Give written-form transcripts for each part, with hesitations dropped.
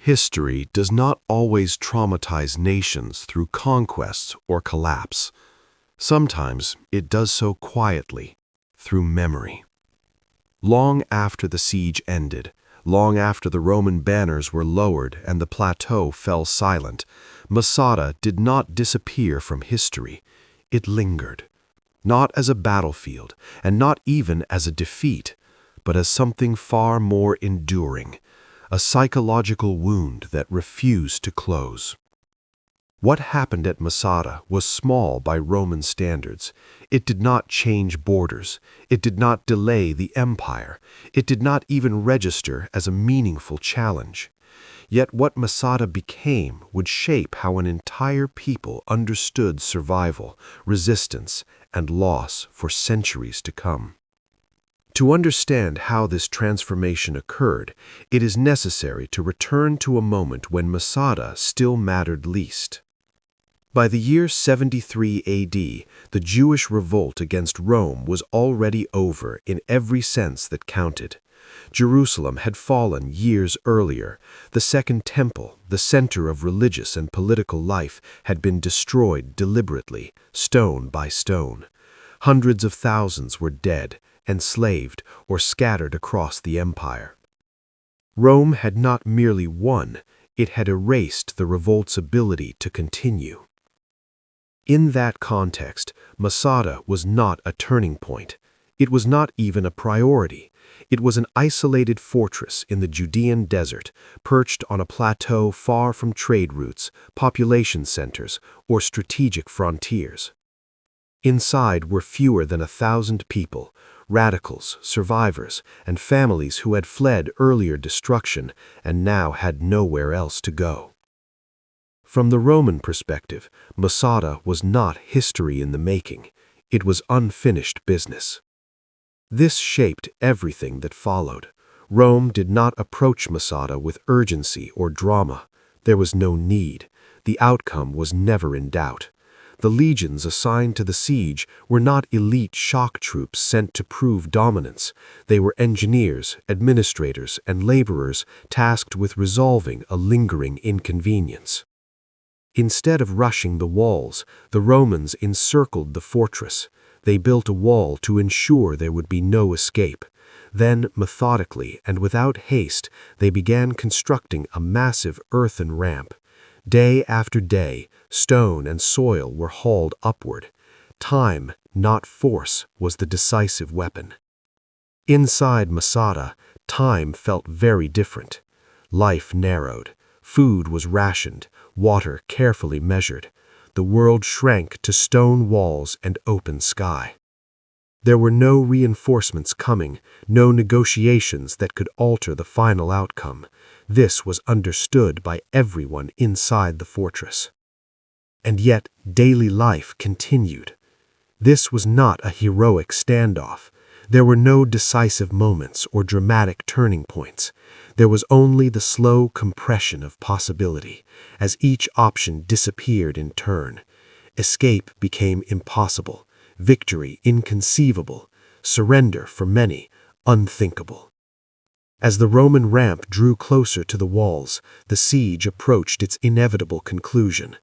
History does not always traumatize nations through conquests or collapse. Sometimes it does so quietly, through memory. Long after the siege ended, long after the Roman banners were lowered and the plateau fell silent, Masada did not disappear from history. It lingered, not as a battlefield and not even as a defeat, but as something far more enduring, a psychological wound that refused to close. What happened at Masada was small by Roman standards. It did not change borders. It did not delay the empire. It did not even register as a meaningful challenge. Yet what Masada became would shape how an entire people understood survival, resistance, and loss for centuries to come. To understand how this transformation occurred, it is necessary to return to a moment when Masada still mattered least. By the year 73 AD, the Jewish revolt against Rome was already over in every sense that counted. Jerusalem had fallen years earlier. The Second Temple, the center of religious and political life, had been destroyed deliberately, stone by stone. Hundreds of thousands were dead, enslaved, or scattered across the empire. Rome had not merely won, it had erased the revolt's ability to continue. In that context, Masada was not a turning point. It was not even a priority. It was an isolated fortress in the Judean desert, perched on a plateau far from trade routes, population centers, or strategic frontiers. Inside were fewer than 1,000 people, radicals, survivors, and families who had fled earlier destruction and now had nowhere else to go. From the Roman perspective, Masada was not history in the making. It was unfinished business. This shaped everything that followed. Rome did not approach Masada with urgency or drama. There was no need. The outcome was never in doubt. The legions assigned to the siege were not elite shock troops sent to prove dominance. They were engineers, administrators, and laborers tasked with resolving a lingering inconvenience. Instead of rushing the walls, the Romans encircled the fortress. They built a wall to ensure there would be no escape. Then, methodically and without haste, they began constructing a massive earthen ramp. Day after day, stone and soil were hauled upward. Time, not force, was the decisive weapon. Inside Masada, time felt very different. Life narrowed. Food was rationed, water carefully measured. The world shrank to stone walls and open sky. There were no reinforcements coming, no negotiations that could alter the final outcome. This was understood by everyone inside the fortress. And yet, daily life continued. This was not a heroic standoff. There were no decisive moments or dramatic turning points. There was only the slow compression of possibility, as each option disappeared in turn. Escape became impossible, victory inconceivable, surrender for many unthinkable. As the Roman ramp drew closer to the walls, the siege approached its inevitable conclusion.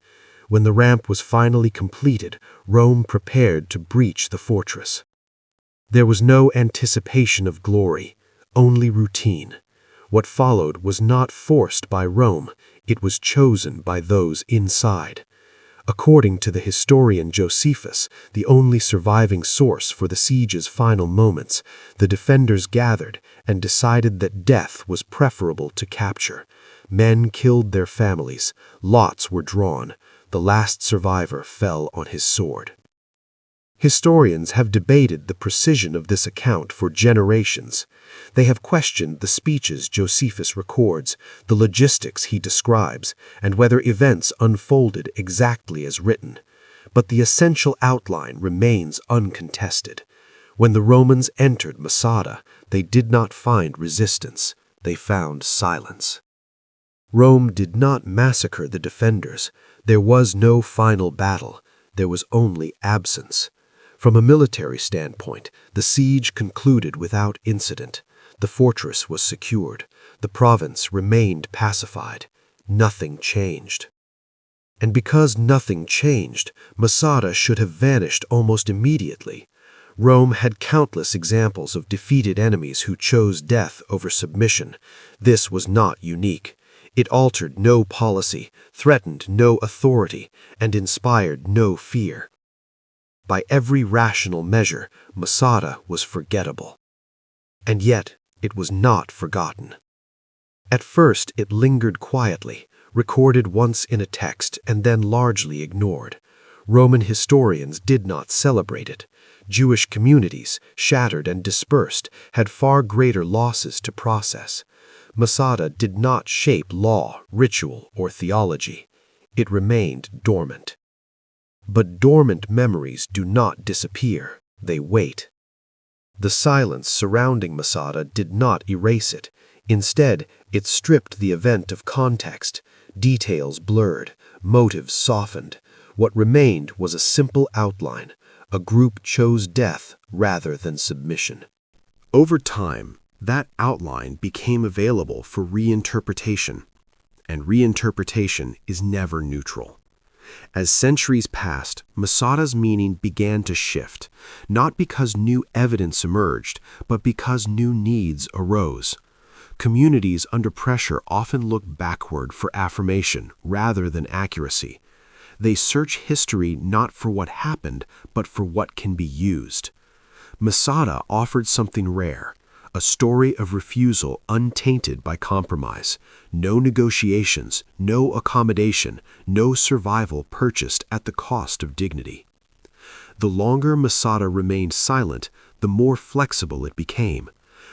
When the ramp was finally completed, Rome prepared to breach the fortress. There was no anticipation of glory, only routine. What followed was not forced by Rome, it was chosen by those inside. According to the historian Josephus, the only surviving source for the siege's final moments, the defenders gathered and decided that death was preferable to capture. Men killed their families, lots were drawn, the last survivor fell on his sword. Historians have debated the precision of this account for generations. They have questioned the speeches Josephus records, the logistics he describes, and whether events unfolded exactly as written. But the essential outline remains uncontested. When the Romans entered Masada, they did not find resistance, they found silence. Rome did not massacre the defenders. There was no final battle, there was only absence. From a military standpoint, the siege concluded without incident. The fortress was secured. The province remained pacified. Nothing changed. And because nothing changed, Masada should have vanished almost immediately. Rome had countless examples of defeated enemies who chose death over submission. This was not unique. It altered no policy, threatened no authority, and inspired no fear. By every rational measure, Masada was forgettable. And yet, it was not forgotten. At first, it lingered quietly, recorded once in a text and then largely ignored. Roman historians did not celebrate it. Jewish communities, shattered and dispersed, had far greater losses to process. Masada did not shape law, ritual, or theology. It remained dormant. But dormant memories do not disappear, they wait. The silence surrounding Masada did not erase it. Instead, it stripped the event of context. Details blurred, motives softened. What remained was a simple outline. A group chose death rather than submission. Over time, that outline became available for reinterpretation, and reinterpretation is never neutral. As centuries passed, Masada's meaning began to shift, not because new evidence emerged, but because new needs arose. Communities under pressure often look backward for affirmation rather than accuracy. They search history not for what happened, but for what can be used. Masada offered something rare, a story of refusal untainted by compromise, no negotiations, no accommodation, no survival purchased at the cost of dignity. The longer Masada remained silent, the more flexible it became.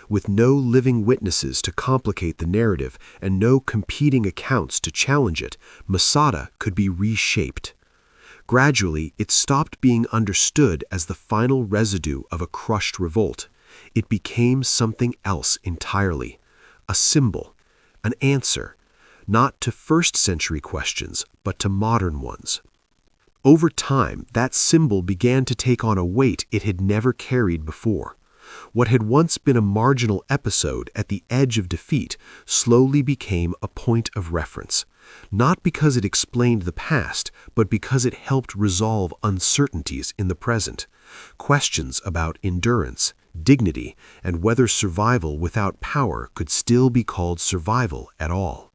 With no living witnesses to complicate the narrative and no competing accounts to challenge it, Masada could be reshaped. Gradually, it stopped being understood as the final residue of a crushed revolt. It became something else entirely, a symbol, an answer, not to first-century questions, but to modern ones. Over time, that symbol began to take on a weight it had never carried before. What had once been a marginal episode at the edge of defeat slowly became a point of reference, not because it explained the past, but because it helped resolve uncertainties in the present, questions about endurance, dignity, and whether survival without power could still be called survival at all.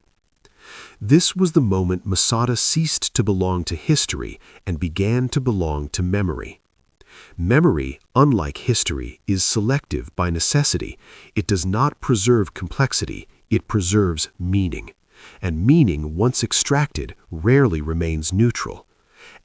This was the moment Masada ceased to belong to history and began to belong to memory. Memory, unlike history, is selective by necessity. It does not preserve complexity, it preserves meaning. And meaning, once extracted, rarely remains neutral.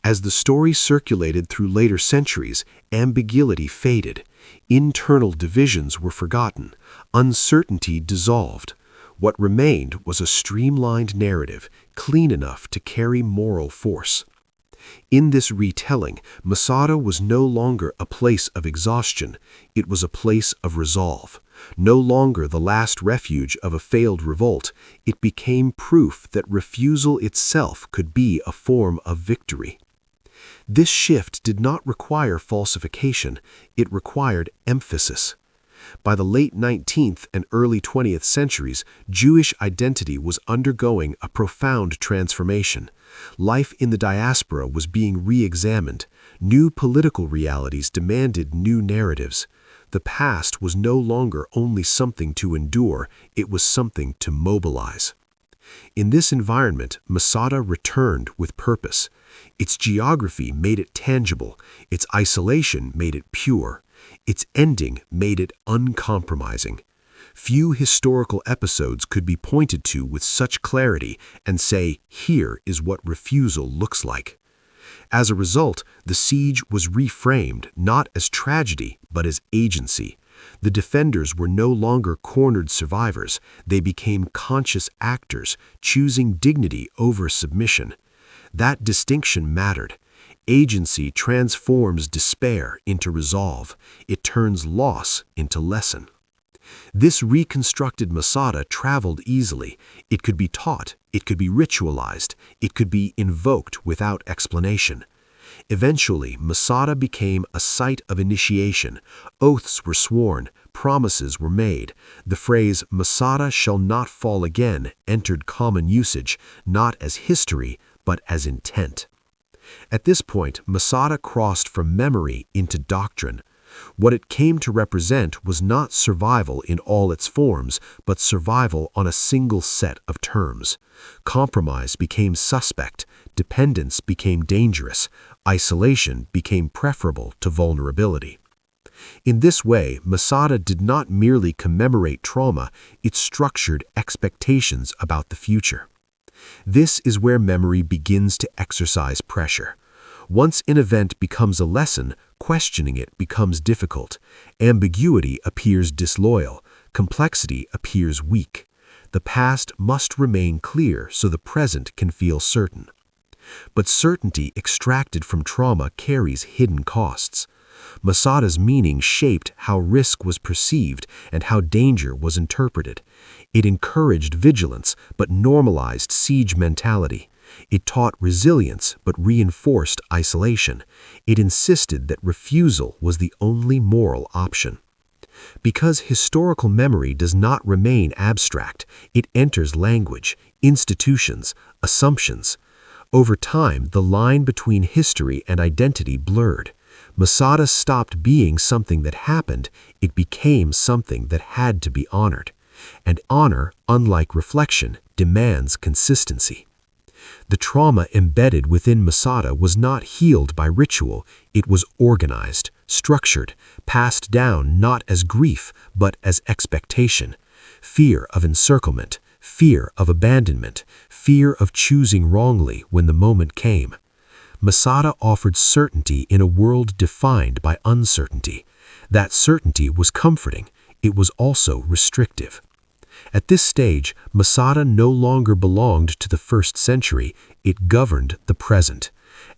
As the story circulated through later centuries, ambiguity faded. Internal divisions were forgotten. Uncertainty dissolved. What remained was a streamlined narrative, clean enough to carry moral force. In this retelling, Masada was no longer a place of exhaustion, it was a place of resolve. No longer the last refuge of a failed revolt, it became proof that refusal itself could be a form of victory. This shift did not require falsification, it required emphasis. By the late 19th and early 20th centuries, Jewish identity was undergoing a profound transformation. Life in the diaspora was being re-examined. New political realities demanded new narratives. The past was no longer only something to endure, it was something to mobilize. In this environment, Masada returned with purpose. Its geography made it tangible, its isolation made it pure, its ending made it uncompromising. Few historical episodes could be pointed to with such clarity and say, here is what refusal looks like. As a result, the siege was reframed not as tragedy, but as agency. The defenders were no longer cornered survivors, they became conscious actors, choosing dignity over submission. That distinction mattered. Agency transforms despair into resolve. It turns loss into lesson. This reconstructed Masada traveled easily. It could be taught, it could be ritualized, it could be invoked without explanation. Eventually, Masada became a site of initiation. Oaths were sworn, promises were made. The phrase, Masada shall not fall again, entered common usage, not as history, but as intent. At this point, Masada crossed from memory into doctrine. What it came to represent was not survival in all its forms, but survival on a single set of terms. Compromise became suspect, dependence became dangerous, isolation became preferable to vulnerability. In this way, Masada did not merely commemorate trauma, it structured expectations about the future. This is where memory begins to exercise pressure. Once an event becomes a lesson, questioning it becomes difficult. Ambiguity appears disloyal. Complexity appears weak. The past must remain clear so the present can feel certain. But certainty extracted from trauma carries hidden costs. Masada's meaning shaped how risk was perceived and how danger was interpreted. It encouraged vigilance but normalized siege mentality. It taught resilience but reinforced isolation. It insisted that refusal was the only moral option. Because historical memory does not remain abstract, it enters language, institutions, assumptions. Over time, the line between history and identity blurred. Masada stopped being something that happened, it became something that had to be honored. And honor, unlike reflection, demands consistency. The trauma embedded within Masada was not healed by ritual, it was organized, structured, passed down not as grief but as expectation. Fear of encirclement, fear of abandonment, fear of choosing wrongly when the moment came. Masada offered certainty in a world defined by uncertainty. That certainty was comforting, it was also restrictive. At this stage, Masada no longer belonged to the first century, it governed the present.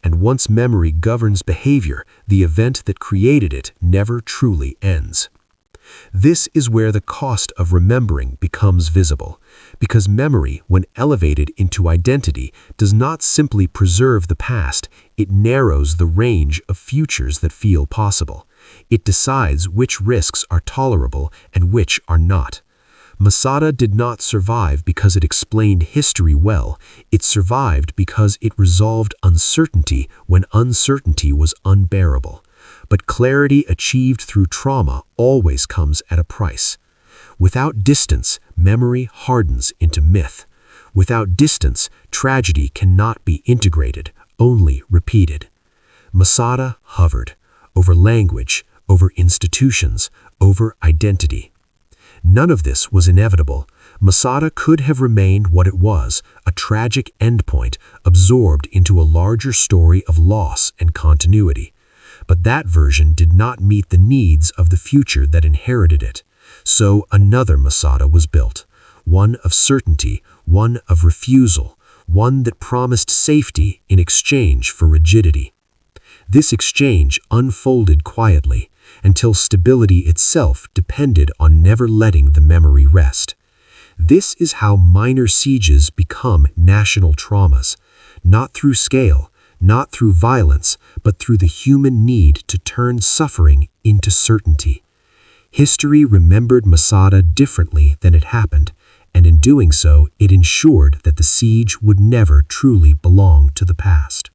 And once memory governs behavior, the event that created it never truly ends. This is where the cost of remembering becomes visible, because memory, when elevated into identity, does not simply preserve the past, it narrows the range of futures that feel possible. It decides which risks are tolerable and which are not. Masada did not survive because it explained history well, it survived because it resolved uncertainty when uncertainty was unbearable. But clarity achieved through trauma always comes at a price. Without distance, memory hardens into myth. Without distance, tragedy cannot be integrated, only repeated. Masada hovered over language, over institutions, over identity. None of this was inevitable. Masada could have remained what it was, a tragic endpoint absorbed into a larger story of loss and continuity. But that version did not meet the needs of the future that inherited it. So another Masada was built, one of certainty, one of refusal, one that promised safety in exchange for rigidity. This exchange unfolded quietly, until stability itself depended on never letting the memory rest. This is how minor sieges become national traumas, not through scale, not through violence, but through the human need to turn suffering into certainty. History remembered Masada differently than it happened, and in doing so, it ensured that the siege would never truly belong to the past.